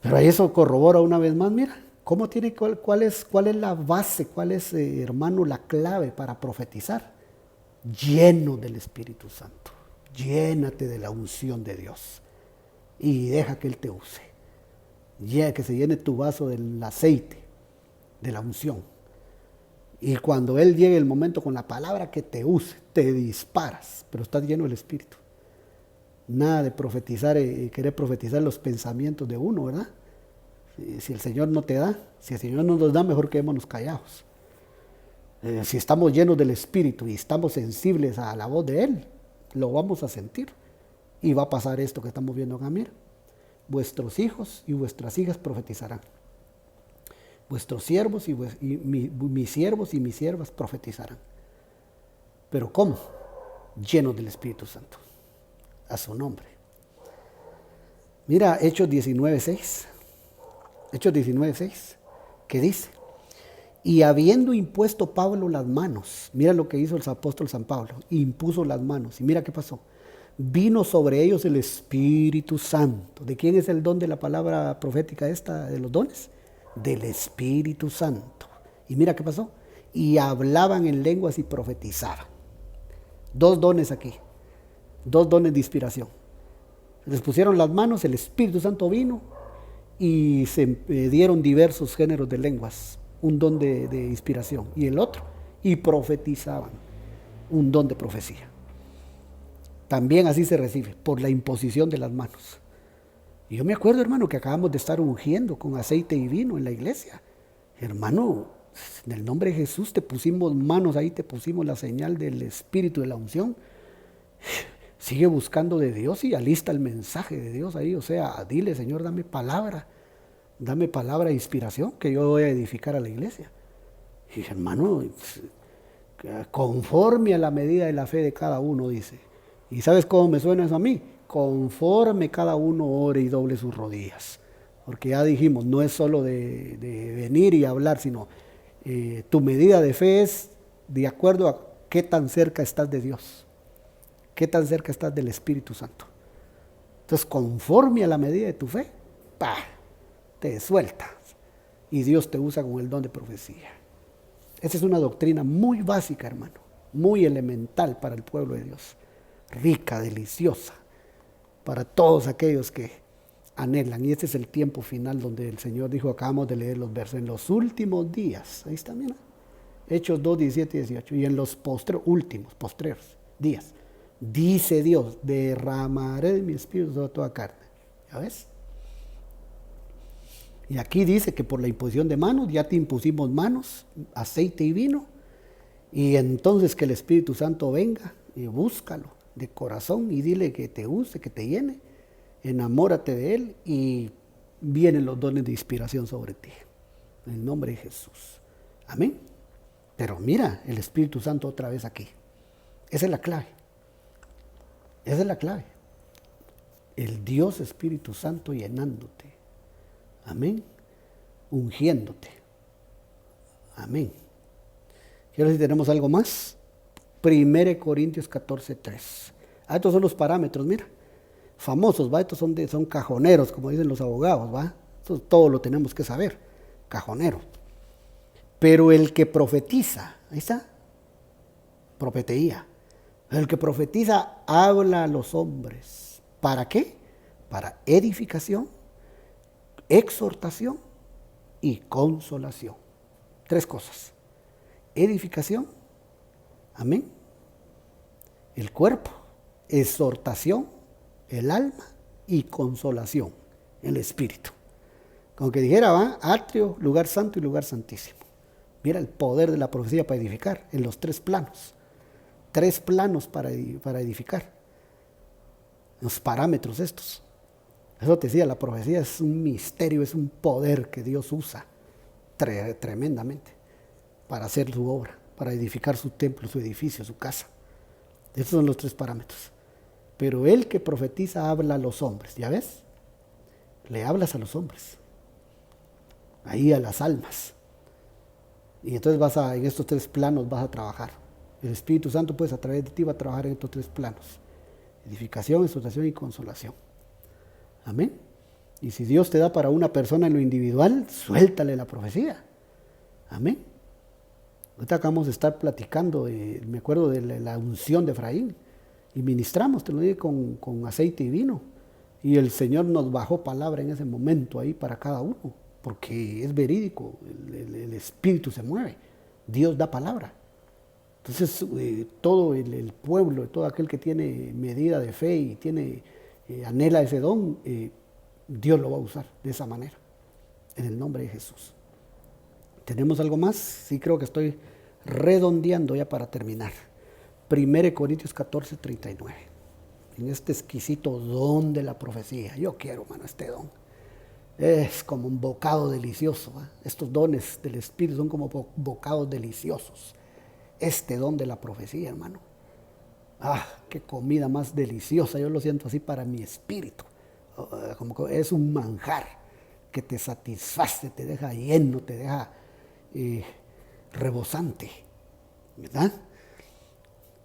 Pero eso corrobora una vez más, mira, ¿cómo tiene, cuál es la base, cuál es, hermano, la clave para profetizar? Lleno del Espíritu Santo. Llénate de la unción de Dios y deja que Él te use. Ya que se llene tu vaso del aceite, de la unción. Y cuando Él llegue el momento con la palabra que te use, te disparas, pero estás lleno del Espíritu. Nada de profetizar, querer profetizar los pensamientos de uno, ¿verdad? Si el Señor no te da, si el Señor no nos da, mejor quedémonos callados. Si estamos llenos del Espíritu y estamos sensibles a la voz de Él, lo vamos a sentir. Y va a pasar esto que estamos viendo acá, mira. Vuestros hijos y vuestras hijas profetizarán. Vuestros siervos y mis siervos y mis siervas profetizarán. ¿Pero cómo? Llenos del Espíritu Santo. A su nombre. Mira Hechos 19:6. Hechos 19:6. ¿Qué dice? Y habiendo impuesto Pablo las manos, mira lo que hizo el apóstol San Pablo, impuso las manos, y mira qué pasó. Vino sobre ellos el Espíritu Santo. ¿De quién es el don de la palabra profética esta, de los dones? Del Espíritu Santo. Y mira qué pasó. Y hablaban en lenguas y profetizaban. Dos dones aquí. Dos dones de inspiración. Les pusieron las manos, el Espíritu Santo vino y se dieron diversos géneros de lenguas, un don de inspiración. Y el otro, y profetizaban, un don de profecía. También así se recibe, por la imposición de las manos. Y yo me acuerdo, hermano, que acabamos de estar ungiendo con aceite y vino en la iglesia. Hermano, en el nombre de Jesús te pusimos manos ahí, te pusimos la señal del Espíritu de la unción. Sigue buscando de Dios y alista el mensaje de Dios ahí. O sea, dile, Señor, dame palabra de inspiración que yo voy a edificar a la iglesia. Y hermano, conforme a la medida de la fe de cada uno, dice. ¿Y sabes cómo me suena eso a mí? Conforme cada uno ore y doble sus rodillas. Porque ya dijimos, no es solo de venir y hablar, sino tu medida de fe es de acuerdo a qué tan cerca estás de Dios. ¿Qué tan cerca estás del Espíritu Santo? Entonces, conforme a la medida de tu fe, te sueltas. Y Dios te usa con el don de profecía. Esa es una doctrina muy básica, hermano. Muy elemental para el pueblo de Dios. Rica, deliciosa. Para todos aquellos que anhelan. Y este es el tiempo final donde el Señor dijo, acabamos de leer los versos, en los últimos días. Ahí está, mira. Hechos 2, 17 y 18. Y en los postreros días. Dice Dios, derramaré de mi espíritu sobre toda carne. ¿Ya ves? Y aquí dice que por la imposición de manos, ya te impusimos manos, aceite y vino. Y entonces que el Espíritu Santo venga y búscalo de corazón y dile que te use, que te llene. Enamórate de Él y vienen los dones de inspiración sobre ti. En el nombre de Jesús. Amén. Pero mira, el Espíritu Santo otra vez aquí. Esa es la clave. Esa es la clave. El Dios Espíritu Santo llenándote. Amén. Ungiéndote. Amén. Quiero ver si tenemos algo más. 1 Corintios 14:3. Estos son los parámetros, mira. Famosos, ¿va? Estos son cajoneros, como dicen los abogados, ¿va? Esto todo lo tenemos que saber. Cajonero. Pero el que profetiza, ahí está. Profetía. El que profetiza habla a los hombres. ¿Para qué? Para edificación, exhortación y consolación. 3 cosas. Edificación, amén. El cuerpo, exhortación, el alma y consolación, el espíritu. Como que dijera, va, atrio, lugar santo y lugar santísimo. Mira el poder de la profecía para edificar en los 3 planos. 3 planos para edificar. Los parámetros estos. Eso te decía, la profecía es un misterio, es un poder que Dios usa tremendamente para hacer su obra, para edificar su templo, su edificio, su casa. Esos son los 3 parámetros. Pero el que profetiza habla a los hombres, ¿ya ves? Le hablas a los hombres, ahí a las almas. Y entonces en estos 3 planos vas a trabajar. El Espíritu Santo, pues, a través de ti va a trabajar en estos 3 planos: edificación, exhortación y consolación. Amén. Y si Dios te da para una persona en lo individual, suéltale la profecía. Amén. Ahorita acabamos de estar platicando, me acuerdo de la unción de Efraín, y ministramos, te lo dije, con aceite y vino. Y el Señor nos bajó palabra en ese momento ahí para cada uno, porque es verídico, el Espíritu se mueve, Dios da palabra. Entonces, todo el pueblo, todo aquel que tiene medida de fe y anhela ese don, Dios lo va a usar de esa manera, en el nombre de Jesús. ¿Tenemos algo más? Sí, creo que estoy redondeando ya para terminar. 1 Corintios 14, 39. En este exquisito don de la profecía. Yo quiero, hermano, este don. Es como un bocado delicioso, ¿eh? Estos dones del Espíritu son como bocados deliciosos. Este don de la profecía, hermano. Qué comida más deliciosa. Yo lo siento así para mi espíritu. Como que es un manjar que te satisface, te deja lleno, te deja rebosante, ¿verdad?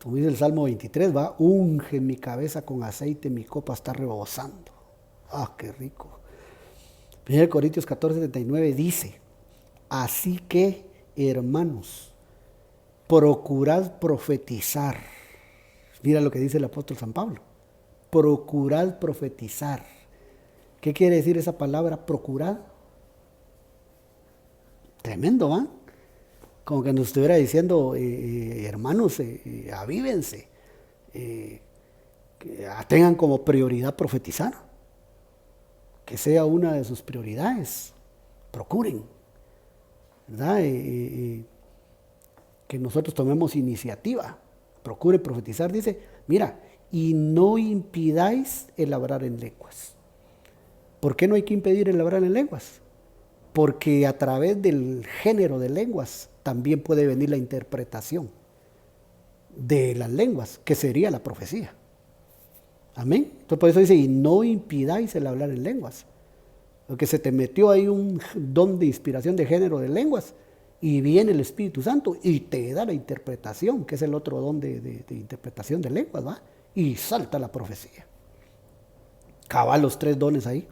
Como dice el Salmo 23, va, unge mi cabeza con aceite, mi copa está rebosando. Qué rico. 1 Corintios 14, 39 dice: así que, hermanos, procurad profetizar. Mira lo que dice el apóstol San Pablo. Procurad profetizar. ¿Qué quiere decir esa palabra, procurad? Tremendo, ¿va? Como que nos estuviera diciendo, hermanos, avívense, tengan como prioridad profetizar, que sea una de sus prioridades, procuren, ¿verdad? Que nosotros tomemos iniciativa, procure profetizar, dice, mira, y no impidáis el hablar en lenguas. ¿Por qué no hay que impedir el hablar en lenguas? Porque a través del género de lenguas también puede venir la interpretación de las lenguas, que sería la profecía. Amén. Entonces por eso dice, y no impidáis el hablar en lenguas. Porque se te metió ahí un don de inspiración de género de lenguas, y viene el Espíritu Santo y te da la interpretación, que es el otro don de interpretación de lenguas, ¿va? Y salta la profecía. Cabal los 3 dones ahí,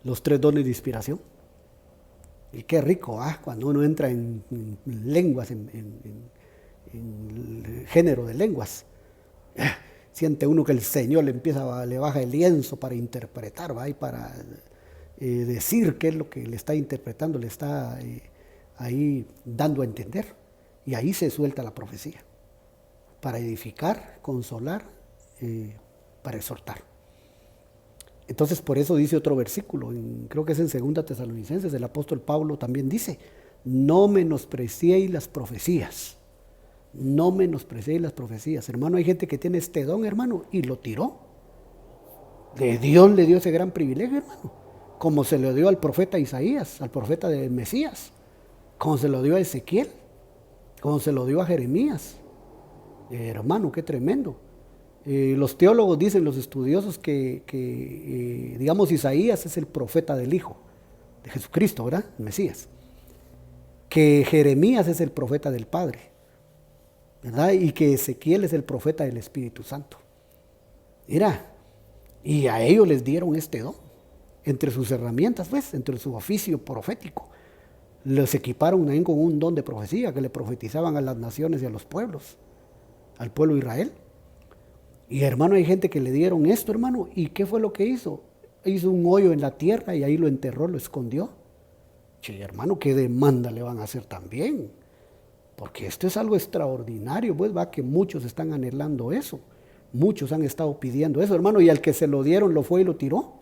los 3 dones de inspiración. Y qué rico, cuando uno entra en lenguas, en género de lenguas. Siente uno que el Señor le baja el lienzo para interpretar, ¿va? Y para decir qué es lo que le está interpretando, le está ahí dando a entender. Y ahí se suelta la profecía, para edificar, consolar, para exhortar. Entonces por eso dice otro versículo, creo que es en 2 Tesalonicenses, el apóstol Pablo también dice, no menospreciéis las profecías, no menospreciéis las profecías. Hermano, hay gente que tiene este don, hermano, y lo tiró. Dios le dio ese gran privilegio, hermano, como se lo dio al profeta Isaías, al profeta del Mesías, como se lo dio a Ezequiel, como se lo dio a Jeremías. Hermano, qué tremendo. Los teólogos dicen, los estudiosos, que digamos, Isaías es el profeta del Hijo de Jesucristo, ¿verdad? El Mesías. Que Jeremías es el profeta del Padre, ¿verdad? Y que Ezequiel es el profeta del Espíritu Santo. Mira, y a ellos les dieron este don, entre sus herramientas, pues, entre su oficio profético. Los equiparon también con un don de profecía, que le profetizaban a las naciones y a los pueblos, al pueblo de Israel. Y hermano, hay gente que le dieron esto, hermano, ¿y qué fue lo que hizo? Hizo un hoyo en la tierra y ahí lo enterró, lo escondió. Che, hermano, ¿qué demanda le van a hacer también? Porque esto es algo extraordinario, pues, va, que muchos están anhelando eso. Muchos han estado pidiendo eso, hermano, y al que se lo dieron lo fue y lo tiró.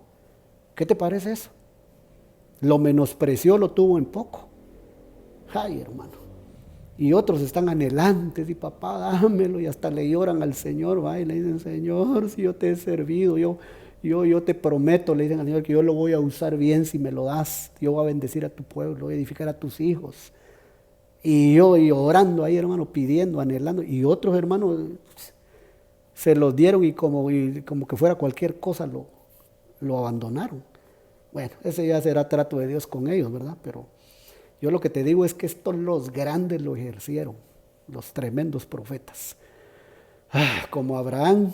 ¿Qué te parece eso? Lo menospreció, lo tuvo en poco. Ay, hermano. Y otros están anhelantes, y papá, dámelo, y hasta le lloran al Señor, va, y le dicen, Señor, si yo te he servido, yo Yo te prometo, le dicen al Señor, que yo lo voy a usar bien si me lo das. Yo voy a bendecir a tu pueblo, voy a edificar a tus hijos. Y yo y orando ahí, hermano, pidiendo, anhelando. Y otros hermanos se los dieron y como que fuera cualquier cosa lo abandonaron. Bueno, ese ya será trato de Dios con ellos, ¿verdad? Pero yo lo que te digo es que estos los grandes lo ejercieron, los tremendos profetas. Como Abraham,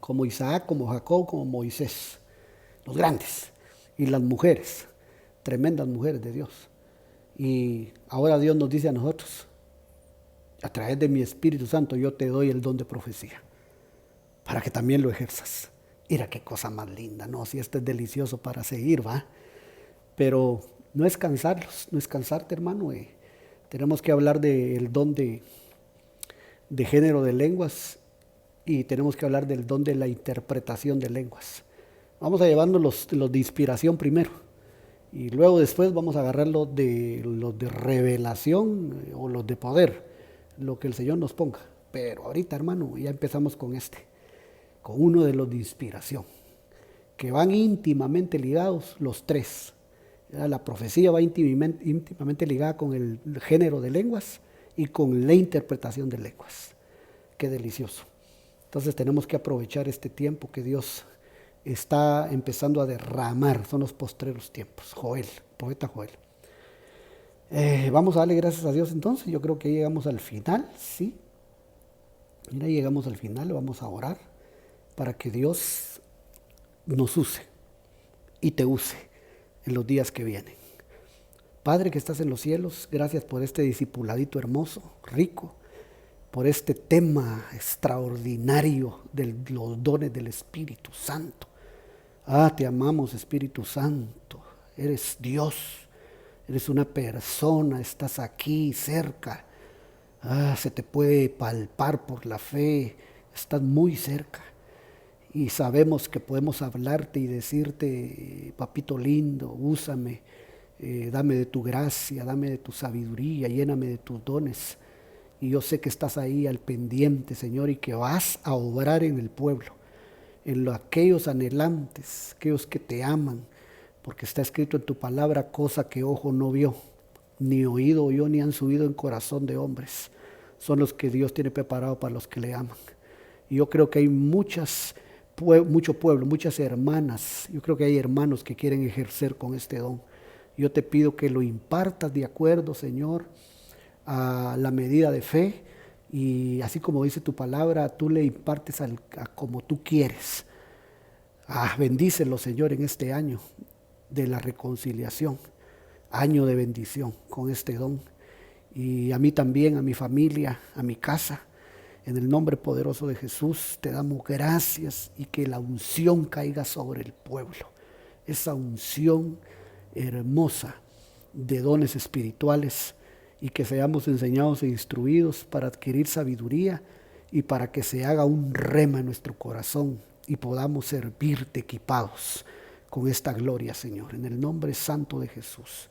como Isaac, como Jacob, como Moisés. Los grandes. Y las mujeres, tremendas mujeres de Dios. Y ahora Dios nos dice a nosotros, a través de mi Espíritu Santo yo te doy el don de profecía, para que también lo ejerzas. Mira qué cosa más linda, ¿no? Si esto es delicioso para seguir, ¿va? Pero no es cansarlos, no es cansarte, hermano. Tenemos que hablar del don de género de lenguas y tenemos que hablar del don de la interpretación de lenguas. Vamos a llevarnos los de inspiración primero y luego después vamos a agarrar los de revelación o los de poder, lo que el Señor nos ponga. Pero ahorita, hermano, ya empezamos con con uno de los de inspiración, que van íntimamente ligados los tres. La profecía va íntimamente ligada con el género de lenguas y con la interpretación de lenguas. Qué delicioso. Entonces tenemos que aprovechar este tiempo que Dios está empezando a derramar. Son los postreros tiempos. Joel, poeta Joel. Vamos a darle gracias a Dios entonces. Yo creo que llegamos al final, ¿sí? Mira, llegamos al final, vamos a orar para que Dios nos use y te use en los días que vienen. Padre que estás en los cielos, gracias por este discipuladito hermoso, rico, por este tema extraordinario de los dones del Espíritu Santo. Te amamos, Espíritu Santo. Eres Dios, eres una persona, estás aquí cerca. Se te puede palpar por la fe, estás muy cerca. Y sabemos que podemos hablarte y decirte, papito lindo, úsame, dame de tu gracia, dame de tu sabiduría, lléname de tus dones. Y yo sé que estás ahí al pendiente, Señor, y que vas a obrar en el pueblo, en aquellos anhelantes, aquellos que te aman, porque está escrito en tu palabra, cosa que ojo no vio, ni oído oyó, ni han subido en corazón de hombres. Son los que Dios tiene preparado para los que le aman. Y yo creo que hay mucho pueblo, muchas hermanas, yo creo que hay hermanos que quieren ejercer con este don. Yo te pido que lo impartas de acuerdo, Señor, a la medida de fe, y así como dice tu palabra, tú le impartes a como tú quieres. Bendícelo, Señor, en este año de la reconciliación, año de bendición con este don, y a mí también, a mi familia, a mi casa. En el nombre poderoso de Jesús te damos gracias, y que la unción caiga sobre el pueblo, esa unción hermosa de dones espirituales, y que seamos enseñados e instruidos para adquirir sabiduría y para que se haga un rema en nuestro corazón y podamos servirte equipados con esta gloria, Señor, en el nombre santo de Jesús.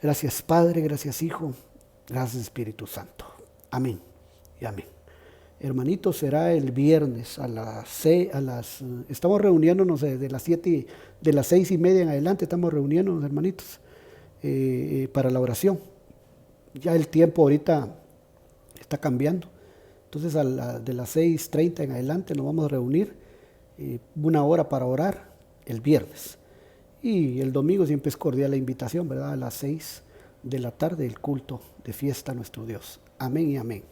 Gracias, Padre, gracias, Hijo, gracias, Espíritu Santo. Amén y amén. Hermanitos, será el viernes estamos reuniéndonos de las 6:30 en adelante, estamos reuniéndonos, hermanitos, para la oración. Ya el tiempo ahorita está cambiando, entonces de las 6:30 en adelante nos vamos a reunir 1 hora para orar el viernes, y el domingo siempre es cordial la invitación, ¿verdad? A las 6 de la tarde el culto de fiesta a nuestro Dios. Amén y amén.